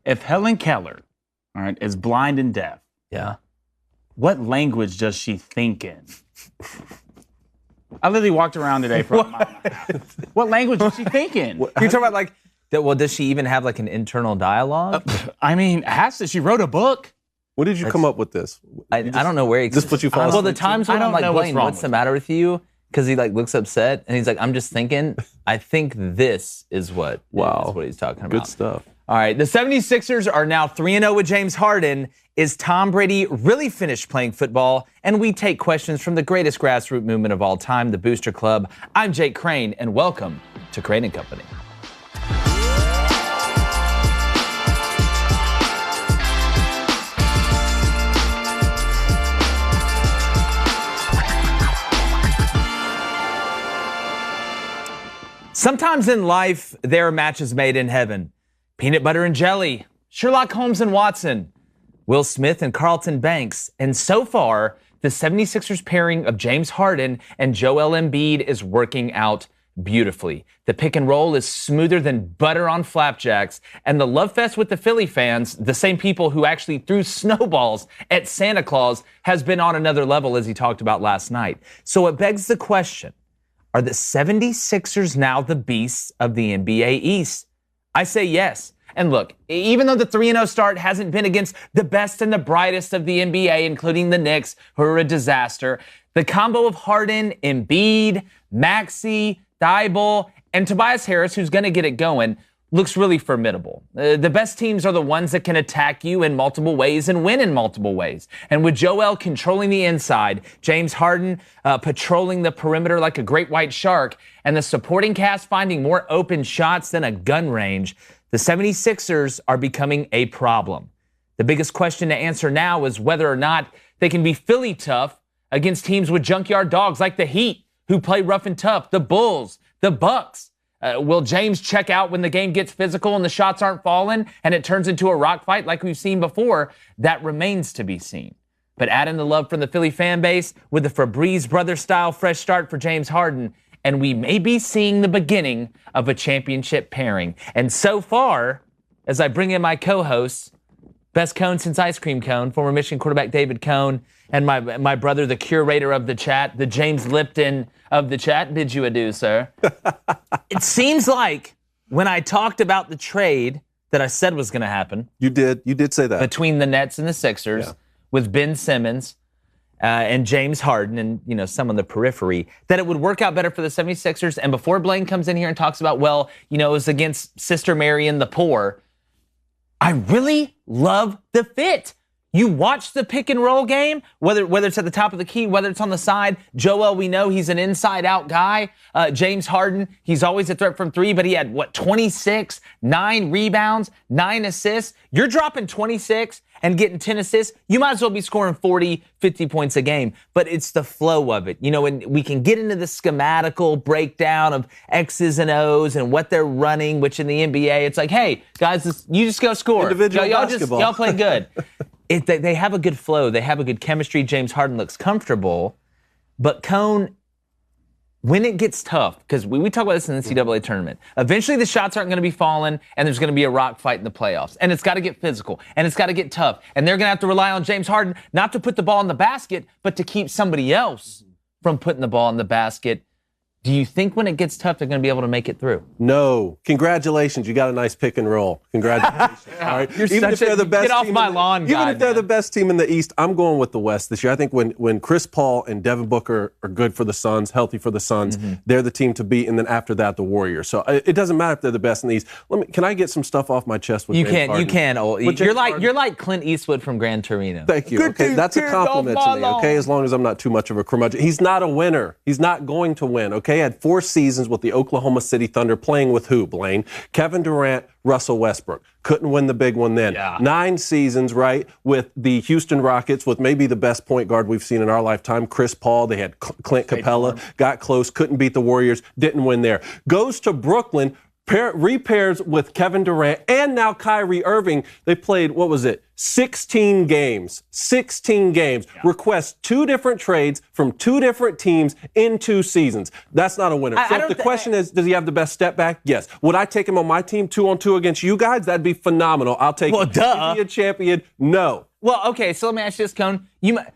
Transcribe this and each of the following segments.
If Helen Keller, all right, is blind and deaf, Yeah. what language does she think in? I literally walked around today for a mile and a half. What language does she think in? You're talking about like, well, does she even have like an internal dialogue? I mean, has to. She wrote a book. When did you come up with this? I don't know where. This what you fall Well, the asleep to? times when I I'm don't like, know what's Blaine, wrong what's with the matter with you? Because he like looks upset and he's like, I'm just thinking. I think this is what is what he's talking about. Good stuff. All right, the 76ers are now 3-0 with James Harden. Is Tom Brady really finished playing football? And we take questions from the greatest grassroots movement of all time, the Booster Club. I'm Jake Crane, and welcome to Crane & Company. Sometimes in life, there are matches made in heaven. Peanut butter and jelly, Sherlock Holmes and Watson, Will Smith and Carlton Banks. And so far, the 76ers pairing of James Harden and Joel Embiid is working out beautifully. The pick and roll is smoother than butter on flapjacks. And the love fest with the Philly fans, the same people who actually threw snowballs at Santa Claus, has been on another level, as he talked about last night. So it begs the question, are the 76ers now the beasts of the NBA East? I say yes. And look, even though the 3-0 start hasn't been against the best and the brightest of the NBA, including the Knicks, who are a disaster, the combo of Harden, Embiid, Maxey, Thibault, and Tobias Harris, who's going to get it going, looks really formidable. The best teams are the ones that can attack you in multiple ways and win in multiple ways. And with Joel controlling the inside, James Harden patrolling the perimeter like a great white shark, and the supporting cast finding more open shots than a gun range, the 76ers are becoming a problem. The biggest question to answer now is whether or not they can be Philly tough against teams with junkyard dogs like the Heat, who play rough and tough, the Bulls, the Bucks. Will James check out when the game gets physical and the shots aren't falling and it turns into a rock fight like we've seen before? That remains to be seen. But add in the love from the Philly fan base with the Febreze brother-style fresh start for James Harden, and we may be seeing the beginning of a championship pairing. And so far, as I bring in my co-hosts, best cone since ice cream cone, former Michigan quarterback David Cone, and my brother, the curator of the chat, the James Lipton of the chat. Bid you adieu, sir. It seems like when I talked about the trade that I said was going to happen. You did say that. Between the Nets and the Sixers with Ben Simmons and James Harden and, some on the periphery, that it would work out better for the 76ers. And before Blaine comes in here and talks about, it was against Sister Mary and the poor, I really love the fit. You watch the pick and roll game, whether it's at the top of the key, whether it's on the side. Joel, we know he's an inside-out guy. James Harden, he's always a threat from three, but he had, 26, 9 rebounds, 9 assists. You're dropping 26 and getting 10 assists. You might as well be scoring 40, 50 points a game. But it's the flow of it. And we can get into the schematical breakdown of X's and O's and what they're running, which in the NBA, it's like, hey, guys, you just go score. Individual basketball. Y'all play good. They have a good flow. They have a good chemistry. James Harden looks comfortable. But Cone, when it gets tough, because we talk about this in the NCAA tournament, eventually the shots aren't going to be falling and there's going to be a rock fight in the playoffs. And it's got to get physical and it's got to get tough. And they're going to have to rely on James Harden not to put the ball in the basket, but to keep somebody else from putting the ball in the basket. Do you think when it gets tough, they're going to be able to make it through? No. Congratulations. You got a nice pick and roll. Congratulations. All right. Even if they're the best team Even if they're the best team in the East, I'm going with the West this year. I think when Chris Paul and Devin Booker are good for the Suns, healthy for the Suns, they're the team to beat. And then after that, the Warriors. So it doesn't matter if they're the best in the East. Can I get some stuff off my chest with James Harden? You can. You're like Clint Eastwood from Gran Torino. Thank you. Okay, that's a compliment to me, okay, as long as I'm not too much of a curmudgeon. He's not a winner. He's not going to win, okay? Had 4 seasons with the Oklahoma City Thunder, playing with who, Blaine? Kevin Durant, Russell Westbrook. Couldn't win the big one then. Yeah. 9 seasons, right, with the Houston Rockets, with maybe the best point guard we've seen in our lifetime, Chris Paul. They had Clint Capella, got close, couldn't beat the Warriors, didn't win there. Goes to Brooklyn, repairs with Kevin Durant and now Kyrie Irving. They played, 16 games. 16 games. Yeah. Request 2 different trades from 2 different teams in 2 seasons. That's not a winner. So if the question is, does he have the best step back? Yes. Would I take him on my team 2-on-2 against you guys? That'd be phenomenal. I'll take him. Is he a champion? No. Well, okay, so let me ask you this, Cone.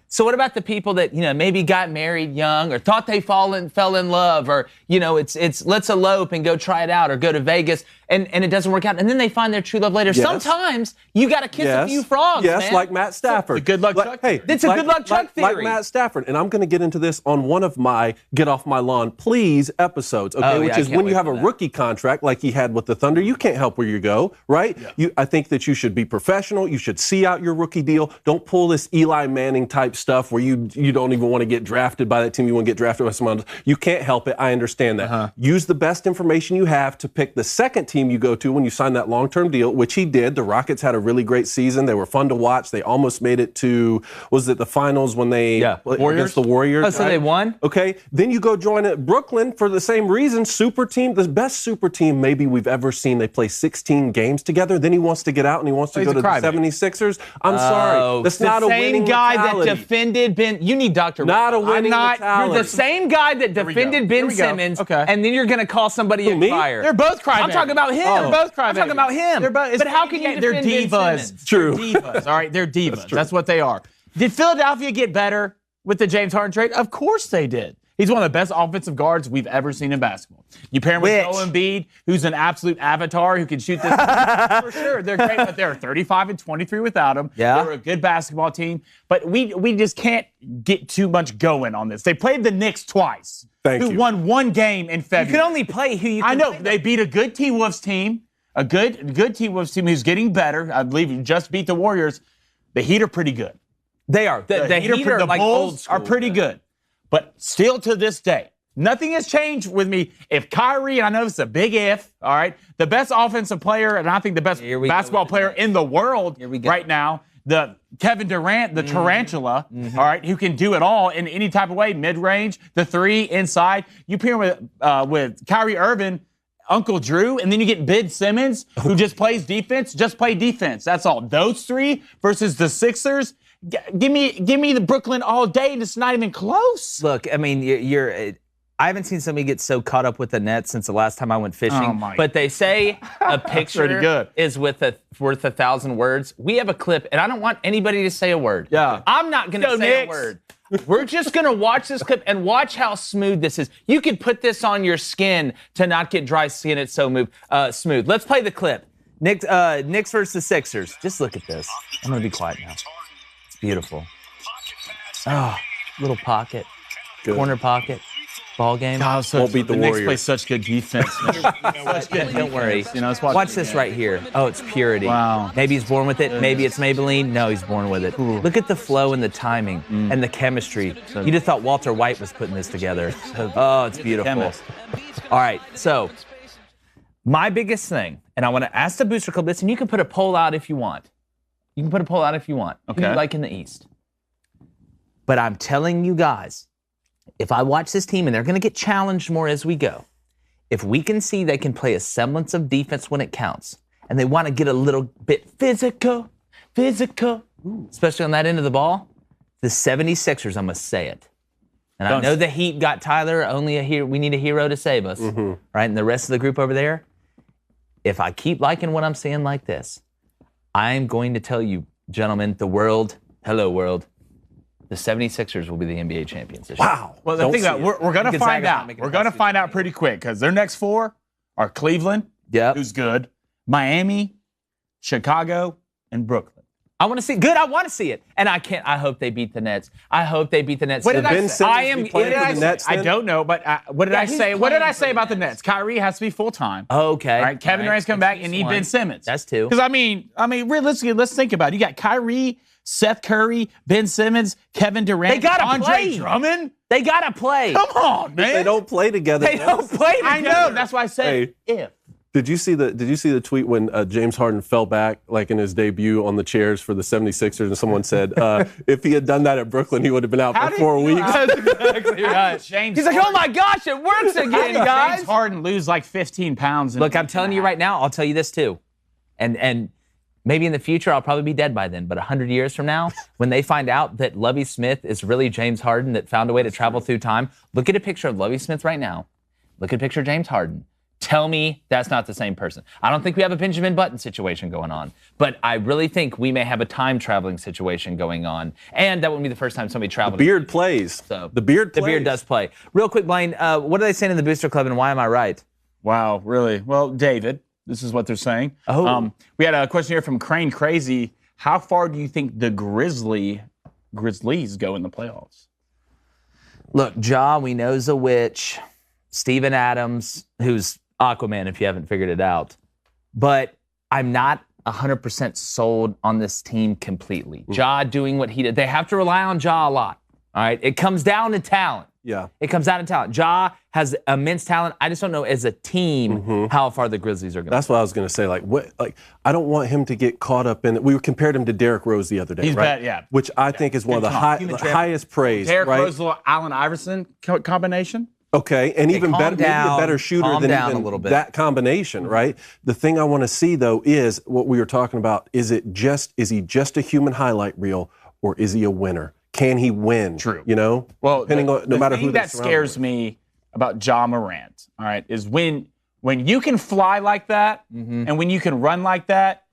So what about the people that, maybe got married young or thought they fell in love or, it's let's elope and go try it out or go to Vegas and it doesn't work out and then they find their true love later. Yes. Sometimes you got to kiss a few frogs, man. Yes, like Matt Stafford. The good luck Chuck. Hey, it's a good luck Chuck theory. Like Matt Stafford. And I'm going to get into this on one of my Get Off My Lawn Please episodes, okay? Which is when you have a rookie contract like he had with the Thunder, you can't help where you go, right? Yeah. I think that you should be professional. You should see out your rookie deal. Don't pull this Eli Manning type stuff where you don't even want to get drafted by that team. You want to get drafted by someone else. You can't help it. I understand that. Use the best information you have to pick the second team you go to when you sign that long-term deal, which he did. The Rockets had a really great season. They were fun to watch. They almost made it to, was it the finals when they against the Warriors? Oh, so they won? Okay. Then you go join at Brooklyn for the same reason. Super team, the best super team maybe we've ever seen. They play 16 games together. Then he wants to get out and he wants to go to the 76ers. I'm sorry. That's not a winning guy mentality. that defended Ben. You need Dr. Not a winning mentality. You're the same guy that defended Ben Simmons, and then you're going to call somebody a crier. They're both crybabies. I'm talking about him. They're both crybabies. I'm talking about him. But how can you defend They're divas. Ben Simmons? True. They're divas. All right, they're divas. That's what they are. Did Philadelphia get better with the James Harden trade? Of course they did. He's one of the best offensive guards we've ever seen in basketball. You pair him with Joel Embiid, who's an absolute avatar who can shoot this. For sure, they're great, but they're 35-23 without him. Yeah. They're a good basketball team, but we just can't get too much going on this. They played the Knicks twice. Who won 1 game in February. You can only play who you can. I know. They beat a good T-Wolves team, a good T-Wolves team who's getting better. I believe you just beat the Warriors. The Heat are pretty good. They are. The Heat are like Bulls old school, are pretty good. But still to this day, nothing has changed with me. If Kyrie, and I know this is a big if, all right, the best offensive player, and I think the best basketball player in the world right now, the Kevin Durant, the tarantula, all right, who can do it all in any type of way, mid-range, the 3, inside. You pair him with Kyrie Irving, Uncle Drew, and then you get Ben Simmons, who just plays defense. Just play defense. That's all. Those 3 versus the Sixers. Give me the Brooklyn all day, and it's not even close. Look, I mean, I haven't seen somebody get so caught up with the Nets since the last time I went fishing. But they say a picture is worth 1,000 words. We have a clip, and I don't want anybody to say a word. Yeah, I'm not going to say a word. We're just going to watch this clip and watch how smooth this is. You could put this on your skin to not get dry skin. It's so smooth. Let's play the clip. Knicks versus Sixers. Just look at this. I'm going to be quiet now. It's beautiful. Oh, little pocket. Good. Corner pocket. Ball game. God, won't beat the Warriors. Knicks play such good defense. Don't worry. Watch this right here. Oh, it's purity. Wow. Maybe he's born with it. Maybe it's Maybelline. No, he's born with it. Ooh. Look at the flow and the timing and the chemistry. You just thought Walter White was putting this together. Oh, it's beautiful. All right, so my biggest thing, and I want to ask the Booster Club this, and you can put a poll out if you want. You can put a poll out if you want. Okay. Who you like in the East. But I'm telling you guys, if I watch this team, and they're going to get challenged more as we go, if we can see they can play a semblance of defense when it counts, and they want to get a little bit physical, especially on that end of the ball, the 76ers, I must say it. And I know the Heat got Tyler, only a hero. We need a hero to save us, right? And the rest of the group over there, if I keep liking what I'm seeing like this, I'm going to tell you, gentlemen, the world, hello world, the 76ers will be the NBA champions this year. Wow. Well, the thing about we're going to find out. We're going to find out pretty quick because their next 4 are Cleveland, who's good, Miami, Chicago, and Brooklyn. I want to see. Good, I want to see it. And I can't. I hope they beat the Nets. I hope they beat the Nets. What did I say? I don't know, but what did I say? What did I say about the Nets? Kyrie has to be full-time. Okay. All right, Kevin Durant's coming back, and need Ben Simmons. That's 2. Because, I mean, realistically, let's think about it. You got Kyrie, Seth Curry, Ben Simmons, Kevin Durant, they gotta Andre play. Drummond. They got to play. Come on, man. They don't play together. They don't play together. I know. That's why I said if. Did you see the tweet when James Harden fell back like in his debut on the chairs for the 76ers and someone said if he had done that at Brooklyn he would have been out for 4 weeks? That's exactly right. He's like, oh my gosh, it works again, guys. James Harden lose like 15 pounds. Look, I'm telling you right now, I'll tell you this too. And maybe in the future I'll probably be dead by then, but 100 years from now, when they find out that Lovie Smith is really James Harden that found a way to travel through time, look at a picture of Lovie Smith right now. Look at a picture of James Harden. Tell me that's not the same person. I don't think we have a Benjamin Button situation going on, but I really think we may have a time traveling situation going on, and that wouldn't be the first time somebody traveled. The beard plays. So the beard plays. The beard does play. Real quick, Blaine, what are they saying in the Booster Club, and why am I right? Wow, really? Well, David, this is what they're saying. Oh. We had a question here from Crane Crazy. How far do you think the Grizzlies go in the playoffs? Look, Ja, we know's a witch. Steven Adams, who's Aquaman, if you haven't figured it out. But I'm not 100% sold on this team completely. Ja doing what he did. They have to rely on Ja a lot. All right? It comes down to talent. Yeah. It comes down to talent. Ja has immense talent. I just don't know as a team how far the Grizzlies are going to That's what I was going to say. I don't want him to get caught up in it. We compared him to Derrick Rose the other day, He's right? bad, yeah. Which I think is one of the highest praise, Derrick right? Rose, little Allen Iverson combination. Okay, and even better, maybe a better shooter than down even a little bit. that combination, right? The thing I want to see though is what we were talking about. Is he just a human highlight reel, or is he a winner? Can he win? True. You know, Well, depending on no matter who. The thing that scares me about Ja Morant, all right, is when you can fly like that and when you can run like that.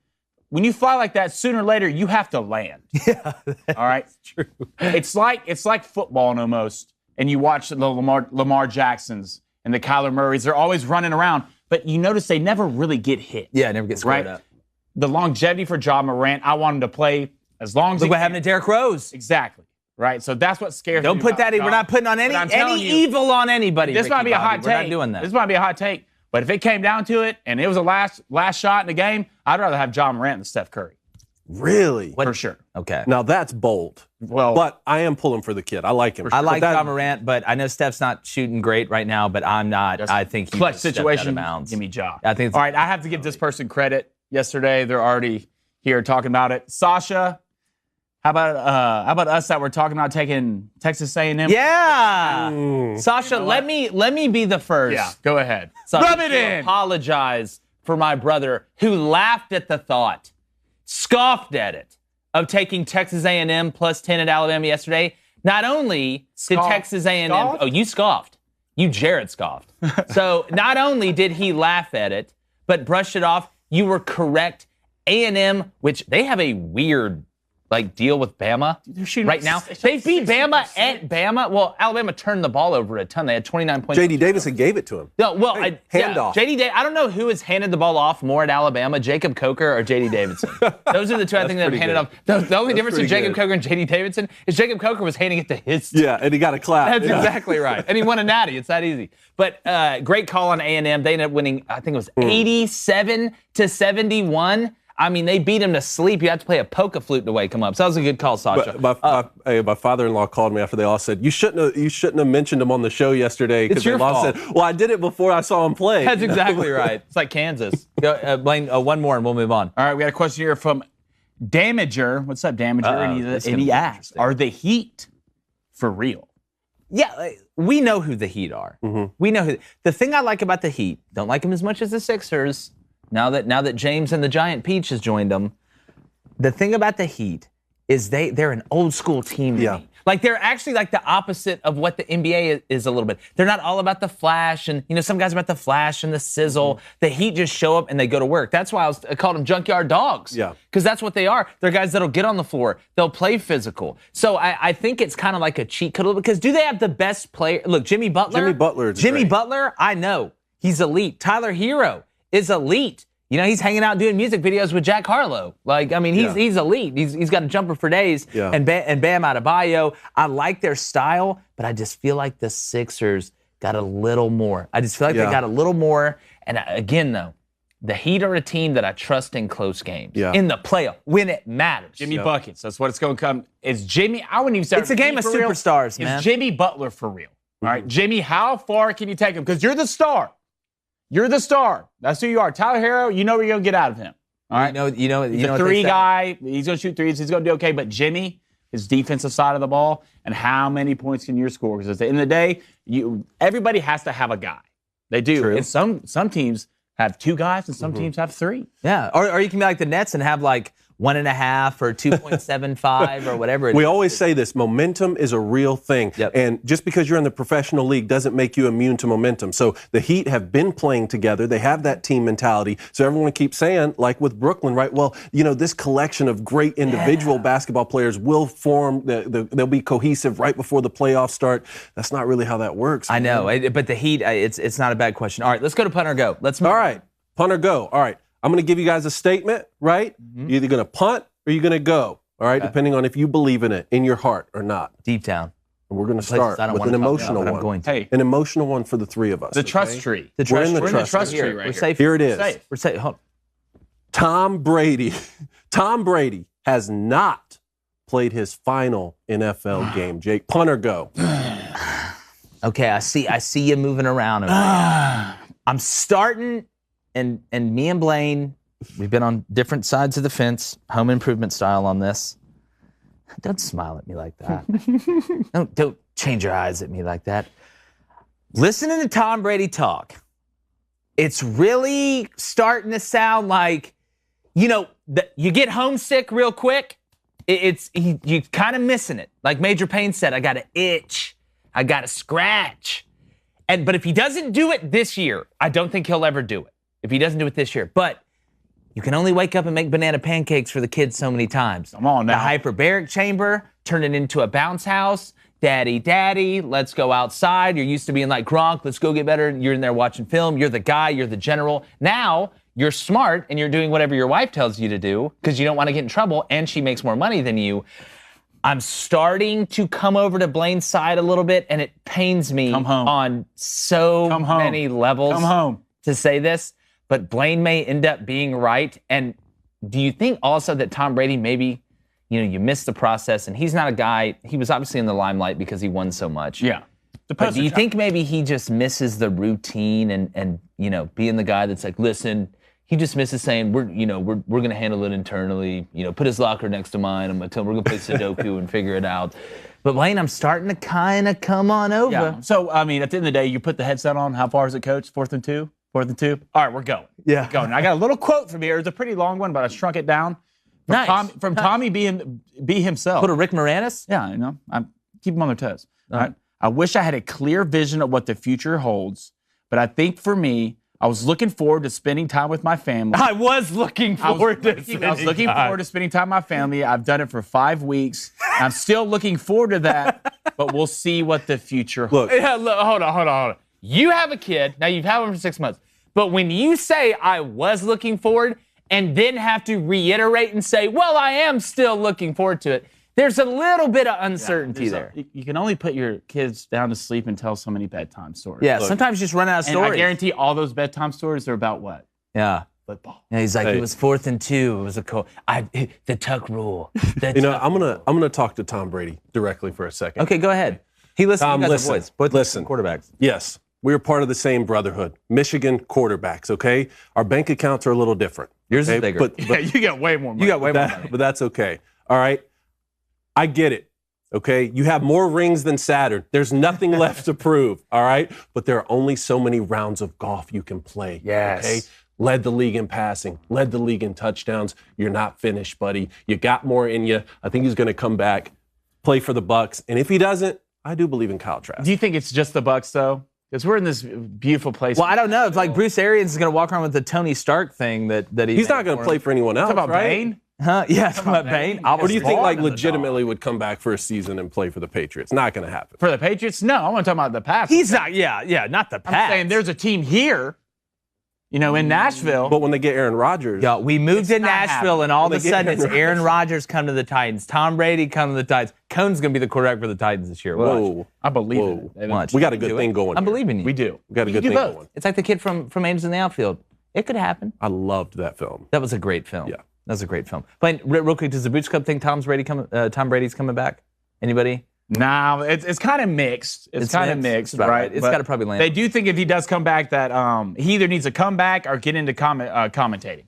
When you fly like that, sooner or later you have to land. Yeah, all right. true. It's like football almost. And you watch the Lamar Jacksons and the Kyler Murrays. They're always running around, but you notice they never really get hit. Yeah, never get squared up. The longevity for Ja Morant, I want him to play as long as Look what happened to Derrick Rose. Exactly. Right? So that's what scares me. Don't put that in. We're not putting on any evil on anybody. This might be a hot take. We're not doing that. This might be a hot take. But if it came down to it and it was a last shot in the game, I'd rather have Ja Morant than Steph Curry. Really? For sure. Okay. Now that's bold. Well, but I am pulling for the kid. I like him. I like Ja Morant, but I know Steph's not shooting great right now, but I'm not. I think he clutch just situation. Stepped out of bounds. Give me Ja. I think all right, I have to give this person credit. Yesterday, they're already here talking about it. Sasha, how about us that we're talking about taking Texas A&M? Yeah. Sasha, let me be the first. Yeah, go ahead. Sasha, Rub it in. Apologize for my brother who laughed at the thought, scoffed at it, of taking Texas A&M plus 10 at Alabama yesterday. Not only did Texas A&M... Scoffed? Oh, you scoffed. You Jared scoffed. So not only did he laugh at it, but brushed it off. You were correct. A&M, which they have a weird deal with Bama right now. They beat Bama at Bama. Well, Alabama turned the ball over a ton. They had 29 points. J.D. Davidson gave it to him. No, well, handoff. J.D. Davidson. I don't know who has handed the ball off more at Alabama, Jacob Coker or J.D. Davidson. Those are the two I think that have handed off. The only difference between Jacob Coker and J.D. Davidson is Jacob Coker was handing it to his team. Yeah, and he got a clap. That's exactly right. And he won a natty. It's that easy. But great call on A&M. They ended up winning, I think it was 87-71. I mean, they beat him to sleep. You have to play a polka flute to wake him up. So that was a good call, Sasha. My father-in-law called me after they all said, you shouldn't have mentioned him on the show yesterday because they lost. Said, well, I did it before I saw him play. That's exactly right. It's like Kansas. Blaine, one more and we'll move on. All right, we got a question here from Damager. What's up, Damager? And he asked, are the Heat for real? Yeah, we know who the Heat are. We know who. The thing I like about the Heat, don't like them as much as the Sixers. Now that James and the Giant Peach has joined them, the thing about the Heat is they're an old school team to me. They're actually the opposite of what the NBA is a little bit. They're not all about the flash and, some guys are about the flash and the sizzle. The Heat just show up and they go to work. That's why I called them junkyard dogs. Yeah. Because that's what they are. They're guys that'll get on the floor. They'll play physical. So I think it's kind of like a cheat code because do they have the best player? Look, Jimmy Butler, I know. He's elite. Tyler Hero is elite. He's hanging out doing music videos with Jack Harlow. He's elite. He's got a jumper for days. Yeah. And Bam Adebayo. I like their style, but I just feel like the Sixers got a little more. I just feel like they got a little more. And again, though, the Heat are a team that I trust in close games. Yeah. In the playoff, when it matters. Jimmy Buckets. That's what it's going to come. Is Jimmy, I wouldn't even say it's a game of superstars, man. Is Jimmy Butler for real? All right, Jimmy, how far can you take him? Because you're the star. You're the star. That's who you are. Tyler Hero, you know what you're going to get out of him. All right? You know He's a three guy. He's going to shoot threes. He's going to do okay. But Jimmy, his defensive side of the ball, and how many points can you score? Because at the end of the day, everybody has to have a guy. They do. True. And some teams have 2 guys, and some teams have 3. Yeah, or you can be like the Nets and have like 1.5 or 2.75 or whatever it is. We always say this, momentum is a real thing. Yep. And just because you're in the professional league doesn't make you immune to momentum. So the Heat have been playing together. They have that team mentality. So everyone keeps saying, like with Brooklyn, right, well, this collection of great individual basketball players will form, they'll be cohesive right before the playoffs start. That's not really how that works. I know, but the Heat, it's not a bad question. All right, let's go to punt or go. Let's move All right, punt or go. All right. I'm going to give you guys a statement, right? You're either going to punt or you're going to go, all right, depending on if you believe in it, in your heart or not. Deep down. And we're going to start with an emotional one. Hey. An emotional one for the 3 of us. The trust tree. We're in the trust tree right We're here. safe. Here it is. Safe. We're safe. Hold on. Tom Brady. Tom Brady has not played his final NFL game. Jake, punt or go? Okay, I see you moving around over there. I'm starting, and me and Blaine, we've been on different sides of the fence, home improvement style on this. Don't smile at me like that. Don't change your eyes at me like that. Listening to Tom Brady talk, it's really starting to sound like, you get homesick real quick. You're kind of missing it. Like Major Payne said, I got an itch. I got a scratch. But if he doesn't do it this year, I don't think he'll ever do it. If he doesn't do it this year. But you can only wake up and make banana pancakes for the kids so many times. Come on now. The hyperbaric chamber, turn it into a bounce house. Daddy, let's go outside. You're used to being like Gronk, let's go get better. You're in there watching film. You're the guy, you're the general. Now you're smart and you're doing whatever your wife tells you to do because you don't want to get in trouble and she makes more money than you. I'm starting to come over to Blaine's side a little bit, and it pains me on so many levels to say this, but Blaine may end up being right. And do you think also that Tom Brady maybe, you missed the process, and he's not a guy, he was obviously in the limelight because he won so much. Yeah. But do you think maybe he just misses the routine and being the guy that's like, listen, he just misses saying we're going to handle it internally. Put his locker next to mine. I'm going to tell him we're going to play Sudoku and figure it out. But Blaine, I'm starting to kind of come on over. Yeah. So at the end of the day, you put the headset on. How far is it, Coach? 4th and 2. 4th and 2. All right, we're going. Yeah. We're going. I got a little quote from here. It's a pretty long one, but I shrunk it down. From Tommy B himself. Put a Rick Moranis? Yeah, I keep them on their toes. All right. I wish I had a clear vision of what the future holds, but I think for me, I was looking forward to spending time with my family. I was looking forward to spending time with my family. I've done it for 5 weeks. I'm still looking forward to that, but we'll see what the future holds. Hold on. You have a kid. Now, you've had one for 6 months. But when you say I was looking forward and then have to reiterate and say, well, I am still looking forward to it, there's a little bit of uncertainty there. You can only put your kids down to sleep and tell so many bedtime stories. Yeah, sometimes you just run out of stories. And I guarantee all those bedtime stories are about what? Yeah. Football. Yeah, he's like, it was 4th and 2. It was the tuck rule. I'm gonna talk to Tom Brady directly for a second. Okay, go ahead. He listens to his voice. Both quarterbacks. Yes, we are part of the same brotherhood. Michigan quarterbacks. Okay, our bank accounts are a little different. Yours is bigger. But you get way more money. You got way more money. But that's okay. All right. I get it, okay? You have more rings than Saturn. There's nothing left to prove, all right? But there are only so many rounds of golf you can play, okay? Led the league in passing, led the league in touchdowns. You're not finished, buddy. You got more in you. I think he's going to come back, play for the Bucs. And if he doesn't, I do believe in Kyle Trask. Do you think it's just the Bucs, though? Because we're in this beautiful place. Well, I don't know. It's like Bruce Arians is going to walk around with the Tony Stark thing that he's not going to play for anyone else, about right? Bane? Huh? Yeah, it's about Bane. Or do you think legitimately would come back for a season and play for the Patriots? Not going to happen. For the Patriots? No, I want to talk about the Pats. He's not. Yeah, not the Pats. I'm saying there's a team here, in Nashville. But when they get Aaron Rodgers, yeah, we moved to Nashville, and all of a sudden it's Aaron Rodgers come to the Titans, Tom Brady come to the Titans. Cohn's going to be the quarterback for the Titans this year. Whoa, I believe it. Watch. We got a good thing going. I believe in you. We do. We got a good thing going. It's like the kid from Angels in the Outfield. It could happen. I loved that film. That was a great film. Yeah. That was a great film. Blaine, real quick, does the Boots Club think Tom Brady's coming back? Anybody? Nah, it's kind of mixed. It's kind of mixed, right? It's got to probably land. They do think if he does come back that he either needs to come back or get into commentating.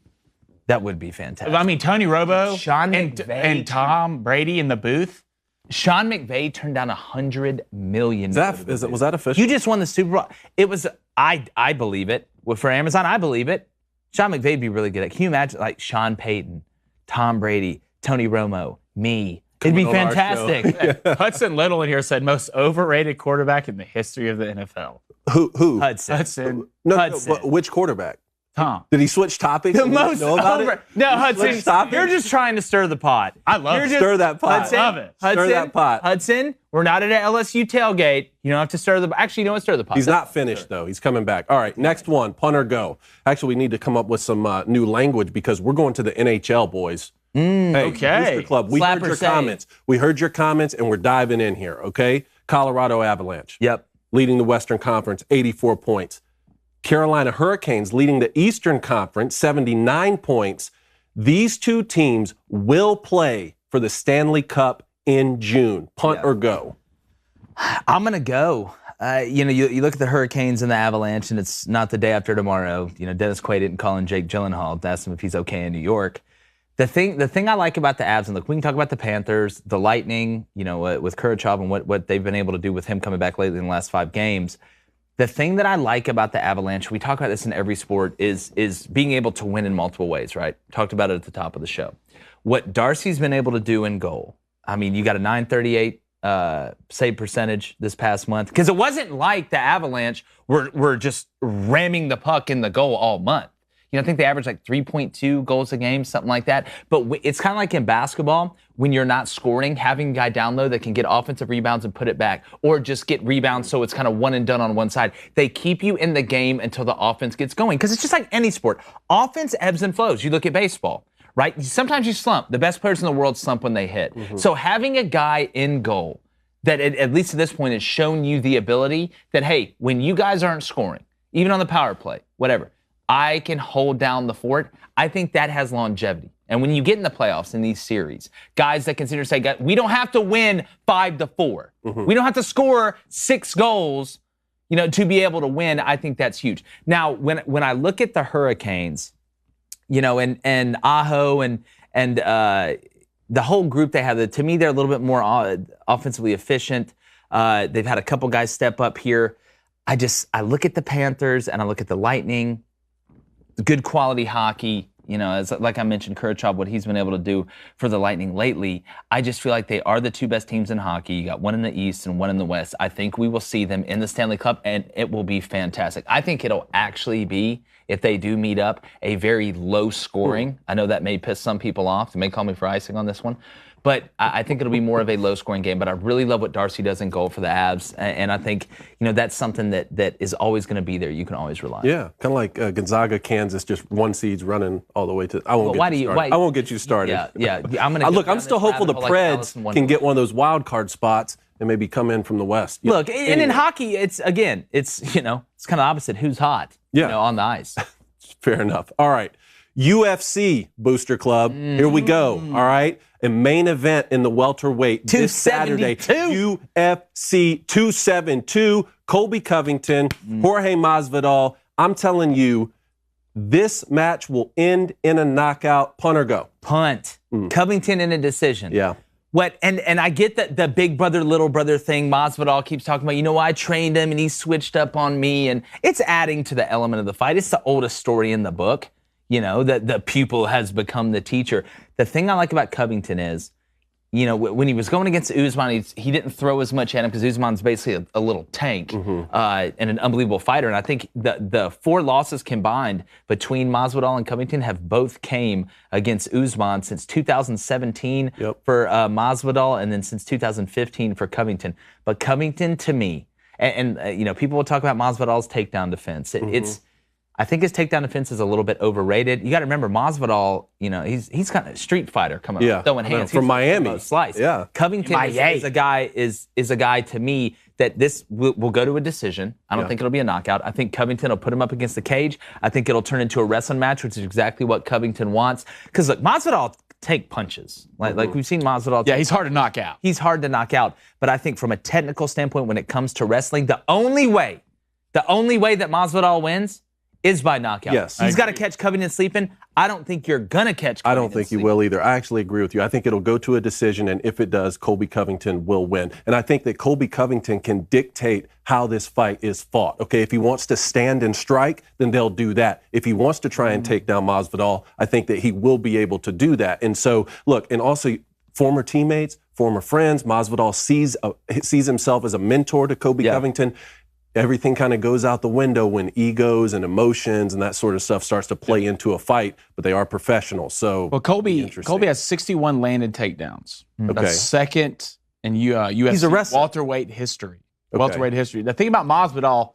That would be fantastic. I mean, Tony Romo Sean and Tom Brady in the booth. Sean McVay turned down $100 million. Was that official? You just won the Super Bowl. It was. I believe it. Well, for Amazon, I believe it. Sean McVay would be really good at. Can you imagine like Sean Payton, Tom Brady, Tony Romo, me? It'd be fantastic. Hudson Little in here said most overrated quarterback in the history of the NFL. Who? Hudson. No, Hudson. but which quarterback? Tom. Did he switch topics? The most over. No, Hudson, you're just trying to stir the pot. I love it. Stir that pot. Hudson, I love it. Stir that pot. Hudson, we're not at an LSU tailgate. You don't have to stir the. Actually, you don't stir the pot. He's not finished though. He's coming back. All right, next one, punt or go. Actually, we need to come up with some new language because we're going to the NHL, boys. Hey, okay. Booster Club, we heard your comments. We heard your comments, and we're diving in here. Okay, Colorado Avalanche. Yep. Leading the Western Conference, 84 points. Carolina Hurricanes leading the Eastern Conference, 79 points. These two teams will play for the Stanley Cup in June. Punt or go? I'm going to go. You look at the Hurricanes and the Avalanche, and it's not the day after tomorrow. Dennis Quaid didn't call in Jake Gyllenhaal to ask him if he's okay in New York. The thing I like about the Avs, and look, we can talk about the Panthers, the Lightning, with Kurachov and what they've been able to do with him coming back lately in the last 5 games. The thing that I like about the Avalanche, we talk about this in every sport, is being able to win in multiple ways, right? Talked about it at the top of the show. What Darcy's been able to do in goal, I mean, you got a .938 save percentage this past month, because it wasn't like the Avalanche were just ramming the puck in the goal all month. I think they average like 3.2 goals a game, something like that. But it's kind of like in basketball, when you're not scoring, having a guy down low that can get offensive rebounds and put it back, or just get rebounds so it's kind of one and done on one side. They keep you in the game until the offense gets going, because it's just like any sport. Offense ebbs and flows. You look at baseball, right? Sometimes you slump. The best players in the world slump when they hit. Mm-hmm. So having a guy in goal that, at least at this point, has shown you the ability that, hey, when you guys aren't scoring, even on the power play, whatever, I can hold down the fort. I think that has longevity. And when you get in the playoffs in these series, guys that consider say, we don't have to win 5-4. Mm-hmm. We don't have to score 6 goals, to be able to win. I think that's huge. Now, when I look at the Hurricanes, and Aho and the whole group they have, to me, they're a little bit more offensively efficient. They've had a couple guys step up here. I look at the Panthers and I look at the Lightning. Good quality hockey, as like I mentioned, Kurachov, what he's been able to do for the Lightning lately. I just feel like they are the 2 best teams in hockey. You got one in the East and one in the West. I think we will see them in the Stanley Cup, and it will be fantastic. I think it'll actually be, if they do meet up, a very low scoring. I know that may piss some people off. They may call me for icing on this one. But I think it'll be more of a low-scoring game. But I really love what Darcy does in goal for the Avs. And I think, that's something that is always going to be there. You can always rely on. Yeah, kind of like Gonzaga, Kansas, just 1 seeds running all the way to – I won't get you started. Yeah. I'm still hopeful the Preds can get one of those wild card spots and maybe come in from the West. Look, and in hockey, it's kind of opposite. Who's hot, on the ice. Fair enough. All right. UFC Booster Club. Here we go. All right. A main event in the welterweight this Saturday. UFC 272. Colby Covington, Jorge Masvidal. I'm telling you, this match will end in a knockout. Punt or go? Punt. Covington in a decision. Yeah. What? And I get that the big brother, little brother thing. Masvidal keeps talking about, I trained him and he switched up on me. And it's adding to the element of the fight. It's the oldest story in the book. That the pupil has become the teacher. The thing I like about Covington is, when he was going against Usman, he didn't throw as much at him because Usman's basically a little tank and an unbelievable fighter. And I think the 4 losses combined between Masvidal and Covington have both came against Usman since 2017 for Masvidal, and then since 2015 for Covington. But Covington, to me, and people will talk about Masvidal's takedown defense. I think his takedown defense is a little bit overrated. You got to remember, Masvidal, he's kind of a street fighter coming up, throwing hands. From Miami. Slice. Yeah. Covington is a guy to me that this will go to a decision. I don't think it'll be a knockout. I think Covington will put him up against the cage. I think it'll turn into a wrestling match, which is exactly what Covington wants. Because look, Masvidal take punches. Like we've seen Masvidal. Yeah, he's hard to knock out. He's hard to knock out. But I think from a technical standpoint, when it comes to wrestling, the only way that Masvidal wins is by knockout. Yes. He's got to catch Covington sleeping. I don't think you're going to catch Covington I don't think sleeping. you will either. I actually agree with you. I think it'll go to a decision, and if it does, Colby Covington will win. And I think that Colby Covington can dictate how this fight is fought. Okay, if he wants to stand and strike, then they'll do that. If he wants to try and take down Masvidal, I think that he will be able to do that. And so, look, and also former teammates, former friends, Masvidal sees himself as a mentor to Colby Covington. Everything kind of goes out the window when egos and emotions and that sort of stuff starts to play into a fight, but they are professionals. So, well, Colby has 61 landed takedowns. Okay. That's second in UFC welterweight history. Okay. Welterweight history. The thing about Masvidal,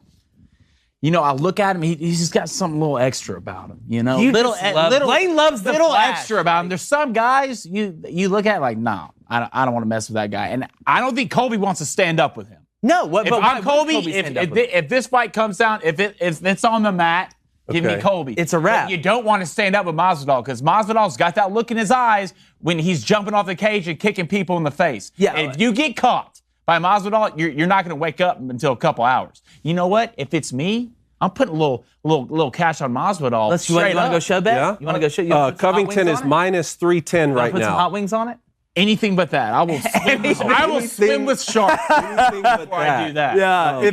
I look at him, he's just got something a little extra about him. Blaine loves the little flash, extra about him. There's some guys you look at like, no, I don't want to mess with that guy. And I don't think Colby wants to stand up with him. No, if I'm Colby, if this fight comes down, if it's on the mat, give me Colby. It's a wrap. But you don't want to stand up with Masvidal because Masvidal's got that look in his eyes when he's jumping off the cage and kicking people in the face. Yeah. And if you get caught by Masvidal, you're not going to wake up until a couple hours. You know what? If it's me, I'm putting a little cash on Masvidal. You want to go show bet? Yeah. You want to go show? Covington is minus 310 right now. Put some hot wings on it. Anything but that. I will swim with sharks before I do that. Yeah.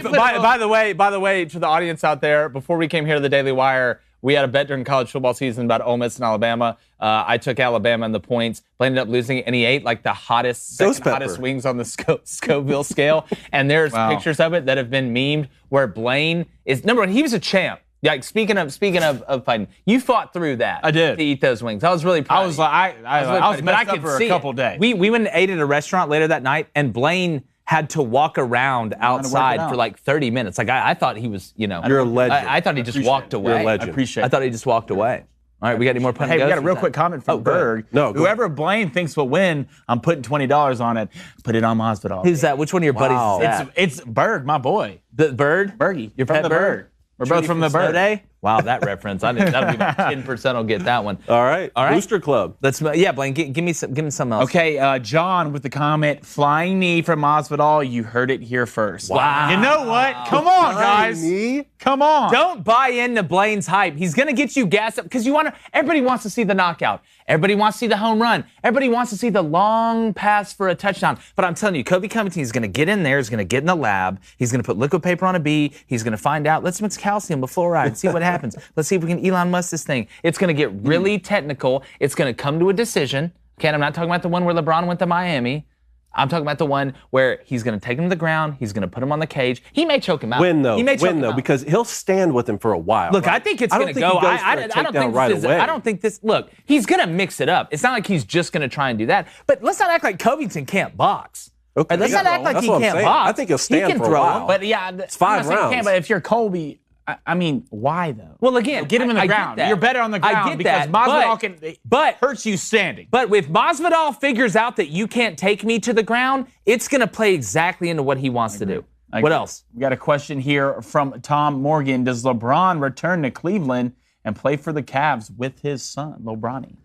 By the way, to the audience out there, before we came here to the Daily Wire, we had a bet during college football season about Ole Miss and Alabama. I took Alabama in the points. Blaine ended up losing, and he ate like the second hottest wings on the Scoville scale. And there's pictures of it that have been memed where Blaine is number one. He was a champ. Like speaking of fighting, you fought through that. I did to eat those wings. I was really proud. I was messed up for a couple days. We went and ate at a restaurant later that night, and Blaine had to walk around outside for like 30 minutes. Like I thought he was, You're a legend. I thought he just walked away. You're a legend. I appreciate it. I thought he just walked away. All right, we got any more pun? Hey, we got a real quick comment from Berg. No, whoever Blaine thinks will win, I'm putting $20 on it. Put it on Masvidal. Who's that? Which one of your buddies is that? It's Berg, my boy. The Bird? Bergie. Your from pet the bird? We're both from the Bird. Day? Wow, that reference. That'll be about 10% will get that one. All right. Booster Club. Blaine, give me something else. Okay, John with the comment, flying knee from Masvidal. You heard it here first. Wow. You know what? Come on, guys. Come on. Don't buy into Blaine's hype. He's going to get you gassed up because everybody wants to see the knockout. Everybody wants to see the home run. Everybody wants to see the long pass for a touchdown. But I'm telling you, Colby Covington is going to get in there. He's going to get in the lab. He's going to put liquid paper on a bee. He's going to find out. Let's mix calcium with fluoride and see what happens. Let's see if we can Elon Musk this thing. It's going to get really technical. It's going to come to a decision. Okay, and I'm not talking about the one where LeBron went to Miami. I'm talking about the one where he's going to take him to the ground. He's going to put him on the cage. He may choke him out. Win though, because he'll stand with him for a while. Look, right? I think it's going to go. I don't think this. Look, he's going to mix it up. It's not like he's just going to try and do that. But let's not act like Covington can't box. Okay. Let's not act like he can't box. I think he'll stand for a while. But yeah, it's 5 rounds. But if you're Colby, I mean, why though? Well, again, get him in the ground. You're better on the ground because Masvidal hurts you standing. But if Masvidal figures out that you can't take me to the ground, it's going to play exactly into what he wants to do. What else? We got a question here from Tom Morgan. Does LeBron return to Cleveland and play for the Cavs with his son, LeBronny?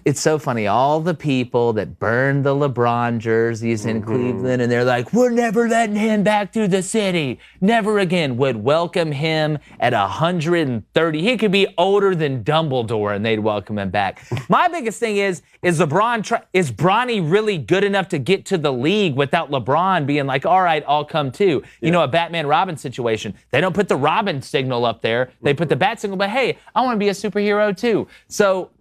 It's so funny. All the people that burned the LeBron jerseys in Cleveland, and they're like, we're never letting him back to the city. Never again. Would welcome him at 130. He could be older than Dumbledore, and they'd welcome him back. My biggest thing is Bronny really good enough to get to the league without LeBron being like, all right, I'll come too. You know, a Batman-Robin situation. They don't put the Robin signal up there. They put the Bat signal, but hey, I want to be a superhero too. So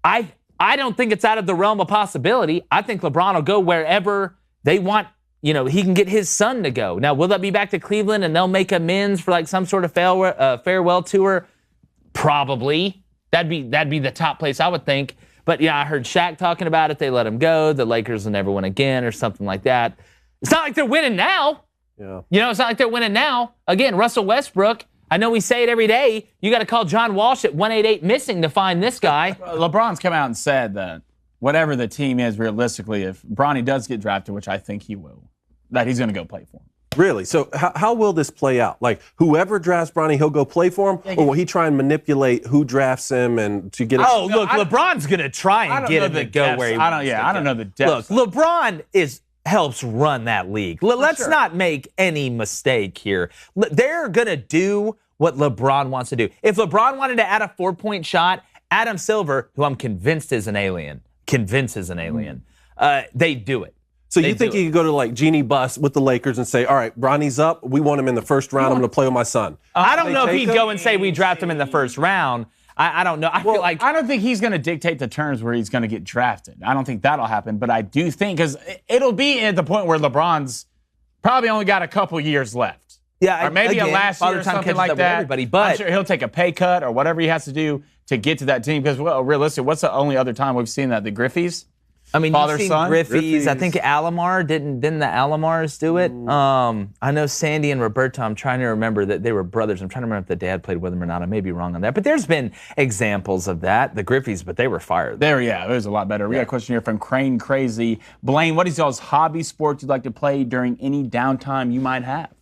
I don't think it's out of the realm of possibility. I think LeBron will go wherever they want. He can get his son to go. Now, will that be back to Cleveland and they'll make amends for like some sort of farewell tour? Probably. That'd be the top place I would think. But I heard Shaq talking about it. They let him go. The Lakers will never win again or something like that. It's not like they're winning now. Yeah. It's not like they're winning now. Again, Russell Westbrook. I know we say it every day. You got to call John Walsh at 188 missing to find this guy. LeBron's come out and said that whatever the team is, realistically, if Bronny does get drafted, which I think he will, that he's going to go play for him. Really? So how will this play out? Like, whoever drafts Bronny, he'll go play for him? Or will he try and manipulate who drafts him and to get Oh, look, LeBron's going to try and get him to go where he wants to go. I don't know the depth. Look, LeBron helps run that league. Let's not make any mistake here. They're going to do what LeBron wants to do. If LeBron wanted to add a 4-point shot, Adam Silver, who I'm convinced is an alien, they'd do it. So you think he could go to like Jeannie Buss with the Lakers and say, all right, Bronny's up. We want him in the first round. I'm going to play with my son. I don't know if he'd go and say we draft him in the first round. I don't know. I feel like I don't think he's going to dictate the terms where he's going to get drafted. I don't think that'll happen. But I do think, because it'll be at the point where LeBron's probably only got a couple years left. Yeah, or maybe a last year or something like that. Everybody, but I'm sure he'll take a pay cut or whatever he has to do to get to that team. Because, well, realistically, what's the only other time we've seen that? The Griffeys? I mean, father, you've seen son? Griffey's. I think Alomar didn't the Alomars do it? I know Sandy and Roberto. I'm trying to remember that they were brothers. I'm trying to remember if the dad played with them or not. I may be wrong on that, but there's been examples of that. The Griffey's, but they were fired. It was a lot better. We got a question here from Crane Crazy. Blaine, what is y'all's hobby sport you'd like to play during any downtime you might have?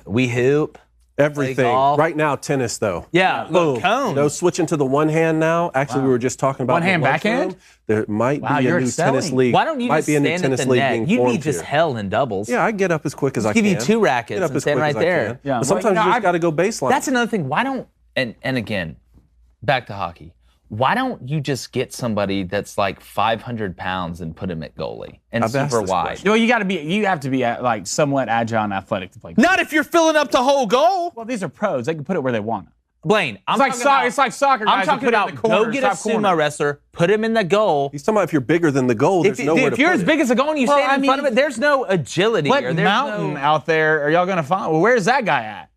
We hoop. Everything. Right now, tennis, though. Yeah, look, cone. Switching to the one hand now. Actually, we were just talking about one hand backhand. There might be a new tennis league. Why don't you just stand at the net? You'd be just hell in doubles. Yeah, I get up as quick as I can. Give you 2 rackets and stand right there. Yeah, but sometimes you just got to go baseline. That's another thing. Why don't and again, back to hockey. Why don't you just get somebody that's like 500 pounds and put him at goalie and super wide? Well, you have to be like somewhat agile and athletic to play. Not if you're filling up the whole goal. Well, these are pros. They can put it where they want. Blaine, it's like soccer guys. I'm talking about go get a sumo wrestler, put him in the goal. He's talking about if you're bigger than the goal, there's nowhere to put it. If you're as big as the goal and you stand in front of it, there's no agility. What mountain out there are y'all going to find? Well, where's that guy at?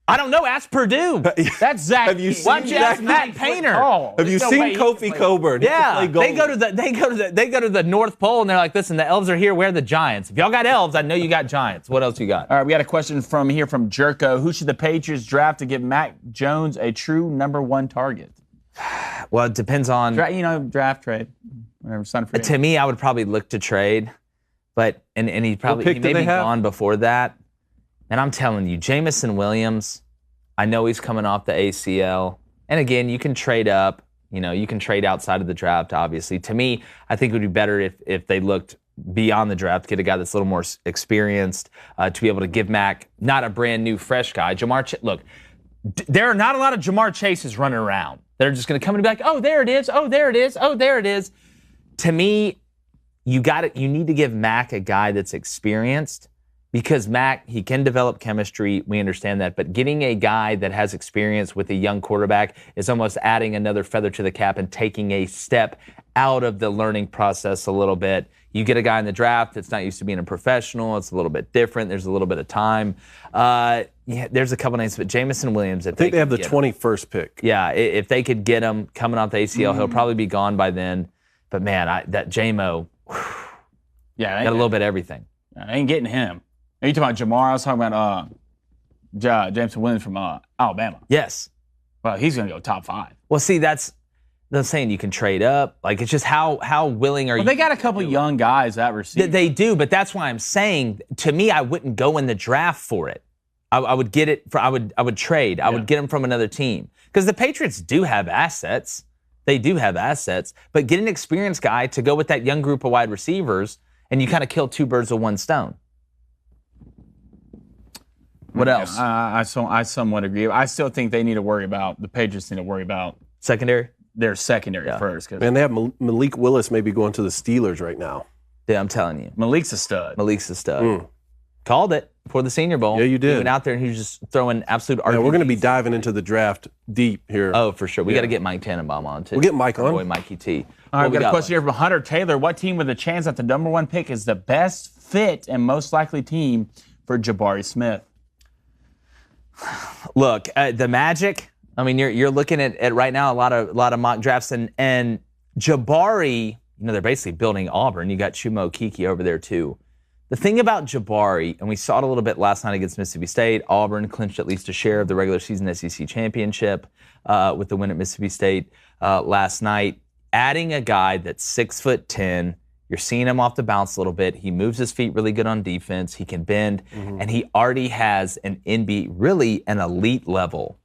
I don't know. Ask Purdue. That's Zach. Have you seen Matt Painter? Have you seen Kofi Coburn? Yeah, they go to the North Pole and they're like, listen, the elves are here. We're the Giants. If y'all got elves, I know you got Giants. What else you got? All right, we got a question from Jerko. Who should the Patriots draft to give Mac Jones a true #1 target? Well, it depends on draft, trade, whatever. To me, I would probably look to trade, but and he may be gone before that. And I'm telling you, Jamison Williams, I know he's coming off the ACL. And again, you can trade up. You can trade outside of the draft, obviously. To me, I think it would be better if they looked beyond the draft, get a guy that's a little more experienced to be able to give Mac, not a brand new, fresh guy. Look, there are not a lot of Jamar Chases running around. They're just going to come and be like, oh, there it is. Oh, there it is. Oh, there it is. To me, you need to give Mac a guy that's experienced. Because Mac, he can develop chemistry, we understand that, but getting a guy that has experience with a young quarterback is almost adding another feather to the cap and taking a step out of the learning process a little bit. You get a guy in the draft that's not used to being a professional, it's a little bit different, there's a little bit of time. There's a couple names, but Jamison Williams, I think they have the 21st pick. Yeah, if they could get him coming off the ACL, he'll probably be gone by then. But man, that J-Mo, got a little bit of everything. I ain't getting him. Are you talking about Jamar? I was talking about Jameson Williams from Alabama. Yes. Well, he's going to go top 5. Well, see, that's I'm saying you can trade up. Like, it's just how willing are you? They got a couple young guys at receiver. They do, but that's why I'm saying, to me, I wouldn't go in the draft for it. I would get it. I would trade. I would get them from another team. Because the Patriots do have assets. They do have assets. But get an experienced guy to go with that young group of wide receivers, and you kind of kill 2 birds with 1 stone. What else? I somewhat agree. I still think the Patriots need to worry about secondary. Their secondary first. And they have Malik Willis maybe going to the Steelers right now. Yeah, I'm telling you. Malik's a stud. Called it before the Senior Bowl. Yeah, you did. He went out there and he was just throwing absolute RPGs. Yeah, we're going to be diving into the draft deep here. Oh, for sure. We got to get Mike Tannenbaum on, too. We'll get Mike on. Boy, Mikey T. All right, we got a question here from Hunter Taylor. What team with a chance at the #1 pick is the best fit and most likely team for Jabari Smith? Look, the Magic. I mean, you're looking at right now a lot of mock drafts and Jabari. They're basically building Auburn. You got Chumo Kiki over there too. The thing about Jabari, and we saw it a little bit last night against Mississippi State. Auburn clinched at least a share of the regular season SEC championship with the win at Mississippi State last night. Adding a guy that's 6'10", You're seeing him off the bounce a little bit. He moves his feet really good on defense. He can bend, and he already has an really an elite level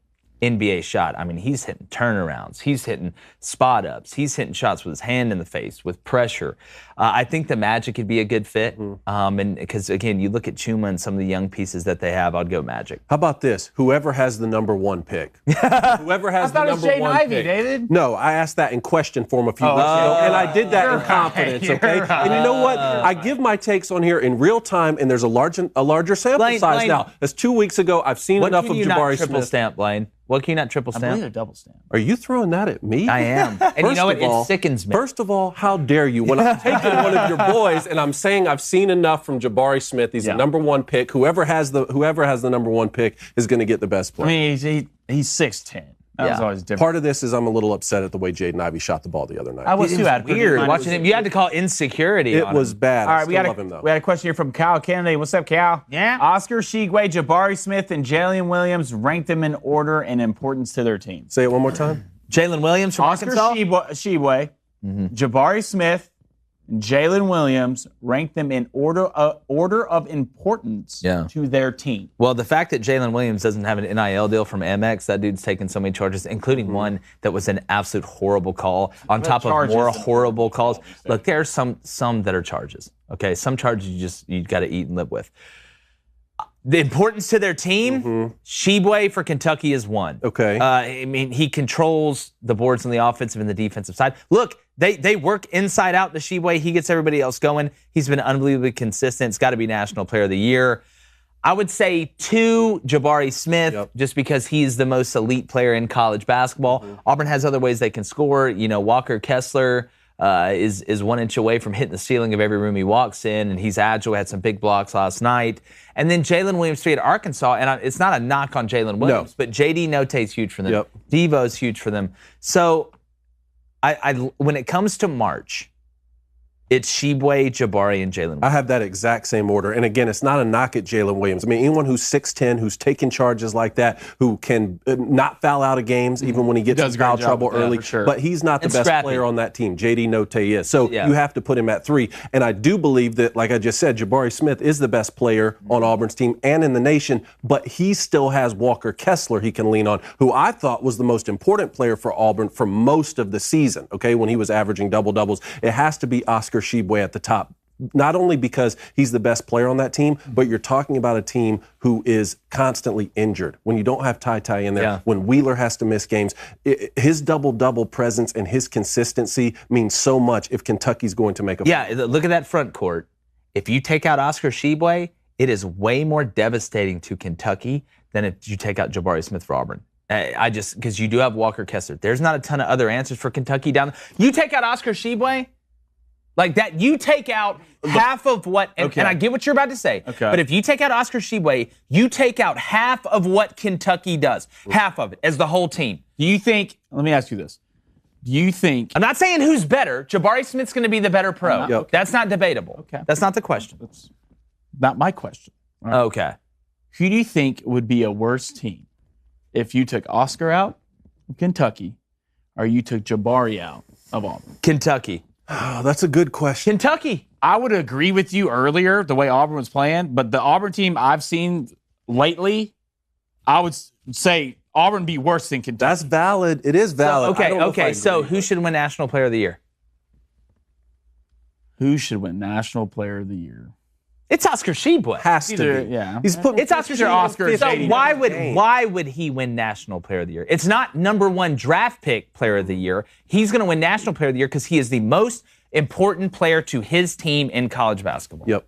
NBA shot. I mean, he's hitting turnarounds. He's hitting spot ups. He's hitting shots with his hand in the face, with pressure. I think the Magic could be a good fit. And because, again, you look at Chuma and some of the young pieces that they have, I'd go Magic. How about this? Whoever has the number 1 pick. Whoever has the number 1 Ivey, pick. David. No, I asked that in question form a few weeks ago, and I did that in confidence, okay? And you know what? I give my takes on here in real time, and there's a larger sample size now. That's 2 weeks ago. I've seen enough of Jabari Smith. What can you not triple stamp, Blaine? What can you not triple stamp? I believe they're double stamp. Are you throwing that at me? I am. And you know what? It sickens me. First of all, how dare you? When I'm taking one of your boys and I'm saying I've seen enough from Jabari Smith, he's the number 1 pick. Whoever has the number 1 pick is going to get the best player. I mean, he's 6'10". That was always different. Part of this is I'm a little upset at the way Jaden Ivey shot the ball the other night. I was too. Weird watching him. You had to call insecurity. It was bad. All right, I love him though. We had a question here from Kyle Kennedy. What's up, Cal? Yeah. Oscar Tshiebwe, Jabari Smith, and Jalen Williams, rank them in order and importance to their teams. Say it one more time. Jalen Williams from Oscar Arkansas? Tshiebwe, Jabari Smith, and Jalen Williams, rank them in order of importance to their team. Well, the fact that Jalen Williams doesn't have an NIL deal from Amex, that dude's taken so many charges, including one that was an absolute horrible call on top of more horrible calls. Look, there are some that are charges. Okay, some charges you got to eat and live with. The importance to their team, Tshiebwe for Kentucky is 1. Okay. I mean, he controls the boards on the offensive and the defensive side. Look, they work inside out to Tshiebwe. He gets everybody else going. He's been unbelievably consistent. It's got to be National Player of the Year. I would say 2, Jabari Smith, just because he's the most elite player in college basketball. Auburn has other ways they can score. You know, Walker Kessler is 1 inch away from hitting the ceiling of every room he walks in, and he's agile. Had some big blocks last night. And then Jalen Williams 3 at Arkansas, and it's not a knock on Jalen Williams, but J.D. Notae's huge for them. Devo's huge for them. So I when it comes to March, it's Tshiebwe, Jabari, and Jalen Williams. I have that exact same order. And again, it's not a knock at Jalen Williams. I mean, anyone who's 6'10", who's taking charges like that, who can not foul out of games even when he gets in foul trouble early. But he's not the best player on that team. J.D. Notae is. So you have to put him at 3. And I do believe that, like I just said, Jabari Smith is the best player on Auburn's team and in the nation, but he still has Walker Kessler he can lean on, who I thought was the most important player for Auburn for most of the season, okay, when he was averaging double-doubles. It has to be Oscar Tshiebwe at the top, not only because he's the best player on that team, but you're talking about a team who is constantly injured. When you don't have Ty in there, when Wheeler has to miss games, his double-double presence and his consistency means so much if Kentucky's going to make a look at that front court. If you take out Oscar Tshiebwe, it is way more devastating to Kentucky than if you take out Jabari Smith for Auburn. Because you do have Walker Kessler. There's not a ton of other answers for Kentucky down there. You take out Oscar Tshiebwe, like that, you take out half of what, and I get what you're about to say, but if you take out Oscar Tshiebwe, you take out half of what Kentucky does, half of it, as the whole team. Do you think, let me ask you this, do you think... I'm not saying who's better. Jabari Smith's going to be the better pro. That's not debatable. That's not the question. That's not my question. Right. Okay. Who do you think would be a worse team if you took Oscar out of Kentucky or you took Jabari out of Auburn? Kentucky. Oh, that's a good question. Kentucky. I would agree with you earlier, the way Auburn was playing, but the Auburn team I've seen lately, I would say Auburn be worse than Kentucky. That's valid. It is valid. Okay. So who should win National Player of the Year? Who should win National Player of the Year? It's Oscar Tshiebwe. Has to be. Yeah. It's Oscar Tshiebwe. So why would he win National Player of the Year? It's not number 1 draft pick Player of the Year. He's going to win National Player of the Year because he is the most important player to his team in college basketball. Yep.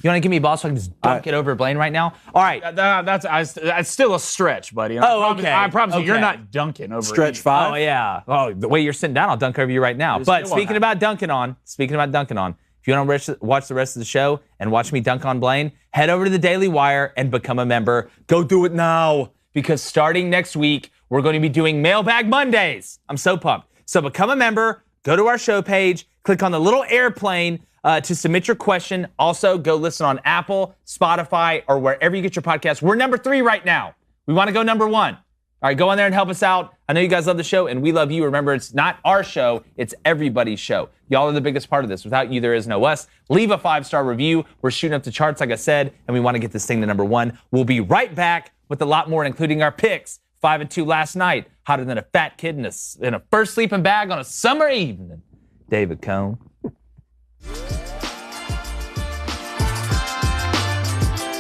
You want to give me a ball so I can just dunk it over Blaine right now? All right. That's still a stretch, buddy. I promise you, you're not dunking over stretch 5? Oh, yeah. Oh, the way you're sitting down, I'll dunk over you right now. But speaking about dunking on, if you want to watch the rest of the show and watch me dunk on Blaine, head over to the Daily Wire and become a member. Go do it now, because starting next week, we're going to be doing Mailbag Mondays. I'm so pumped. So become a member, go to our show page, click on the little airplane to submit your question. Also, go listen on Apple, Spotify, or wherever you get your podcasts. We're number 3 right now. We want to go number 1. All All right, go on there and help us out. I know you guys love the show, and we love you. Remember, it's not our show, it's everybody's show. Y'all are the biggest part of this. Without you, there is no us. Leave a 5-star review. We're shooting up the charts, like I said, and we want to get this thing to number 1. We'll be right back with a lot more, including our picks. 5-2 last night, hotter than a fat kid in a first sleeping bag on a summer evening. David Cohn.